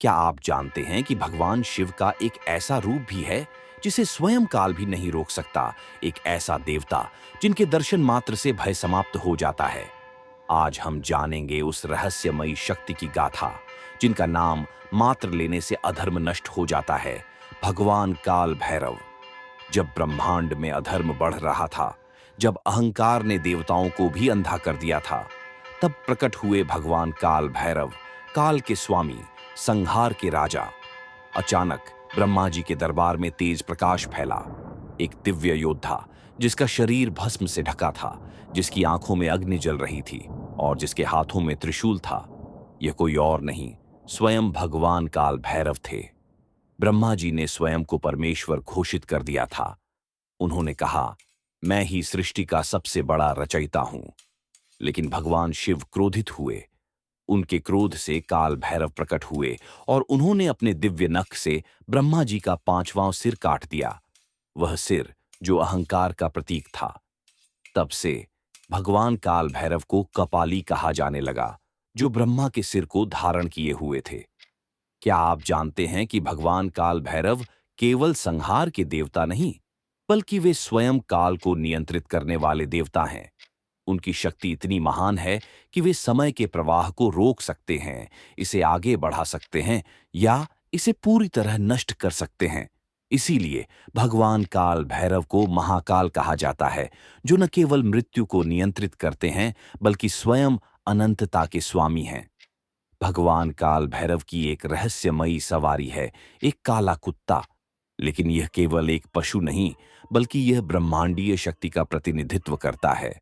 क्या आप जानते हैं कि भगवान शिव का एक ऐसा रूप भी है जिसे स्वयं काल भी नहीं रोक सकता? एक ऐसा देवता जिनके दर्शन मात्र से भय समाप्त हो जाता है। आज हम जानेंगे उस रहस्यमयी शक्ति की गाथा जिनका नाम मात्र लेने से अधर्म नष्ट हो जाता है। भगवान काल भैरव। जब ब्रह्मांड में अधर्म बढ़ रहा था, जब अहंकार ने देवताओं को भी अंधा कर दिया था, तब प्रकट हुए भगवान काल भैरव, काल के स्वामी, संहार के राजा। अचानक ब्रह्मा जी के दरबार में तेज प्रकाश फैला। एक दिव्य योद्धा जिसका शरीर भस्म से ढका था, जिसकी आंखों में अग्नि जल रही थी और जिसके हाथों में त्रिशूल था। यह कोई और नहीं, स्वयं भगवान काल भैरव थे। ब्रह्मा जी ने स्वयं को परमेश्वर घोषित कर दिया था। उन्होंने कहा, मैं ही सृष्टि का सबसे बड़ा रचयिता हूं। लेकिन भगवान शिव क्रोधित हुए। उनके क्रोध से काल भैरव प्रकट हुए और उन्होंने अपने दिव्य नख से ब्रह्मा जी का पांचवां सिर काट दिया, वह सिर जो अहंकार का प्रतीक था। तब से भगवान काल भैरव को कपाली कहा जाने लगा, जो ब्रह्मा के सिर को धारण किए हुए थे। क्या आप जानते हैं कि भगवान काल भैरव केवल संहार के देवता नहीं, बल्कि वे स्वयं काल को नियंत्रित करने वाले देवता हैं? उनकी शक्ति इतनी महान है कि वे समय के प्रवाह को रोक सकते हैं, इसे आगे बढ़ा सकते हैं या इसे पूरी तरह नष्ट कर सकते हैं। इसीलिए भगवान काल भैरव को महाकाल कहा जाता है, जो न केवल मृत्यु को नियंत्रित करते हैं, बल्कि स्वयं अनंतता के स्वामी हैं। भगवान काल भैरव की एक रहस्यमयी सवारी है, एक काला कुत्ता। लेकिन यह केवल एक पशु नहीं, बल्कि यह ब्रह्मांडीय शक्ति का प्रतिनिधित्व करता है।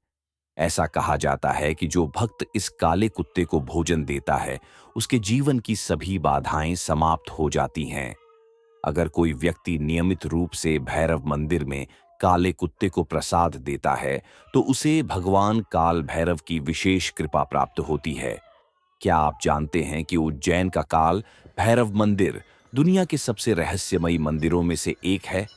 ऐसा कहा जाता है कि जो भक्त इस काले कुत्ते को भोजन देता है, उसके जीवन की सभी बाधाएं समाप्त हो जाती हैं। अगर कोई व्यक्ति नियमित रूप से भैरव मंदिर में काले कुत्ते को प्रसाद देता है, तो उसे भगवान काल भैरव की विशेष कृपा प्राप्त होती है। क्या आप जानते हैं कि उज्जैन का काल भैरव मंदिर दुनिया के सबसे रहस्यमयी मंदिरों में से एक है?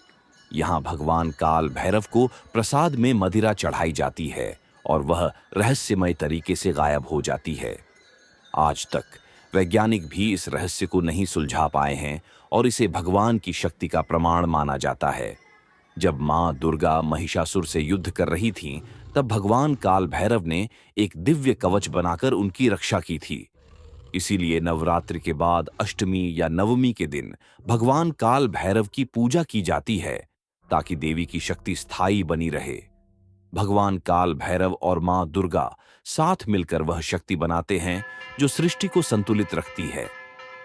यहाँ भगवान काल भैरव को प्रसाद में मदिरा चढ़ाई जाती है और वह रहस्यमय तरीके से गायब हो जाती है। आज तक वैज्ञानिक भी इस रहस्य को नहीं सुलझा पाए हैं और इसे भगवान की शक्ति का प्रमाण माना जाता है। जब मां दुर्गा महिषासुर से युद्ध कर रही थीं, तब भगवान काल भैरव ने एक दिव्य कवच बनाकर उनकी रक्षा की थी। इसीलिए नवरात्रि के बाद अष्टमी या नवमी के दिन भगवान काल भैरव की पूजा की जाती है, ताकि देवी की शक्ति स्थायी बनी रहे। भगवान काल भैरव और मां दुर्गा साथ मिलकर वह शक्ति बनाते हैं जो सृष्टि को संतुलित रखती है।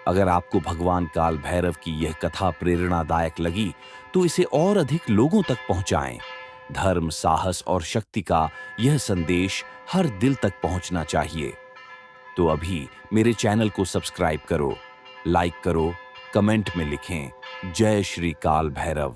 अगर आपको भगवान काल भैरव की यह कथा प्रेरणादायक लगी, तो इसे और अधिक लोगों तक पहुंचाएं। धर्म, साहस और शक्ति का यह संदेश हर दिल तक पहुंचना चाहिए। तो अभी मेरे चैनल को सब्सक्राइब करो, लाइक करो, कमेंट में लिखें, जय श्री काल भैरव।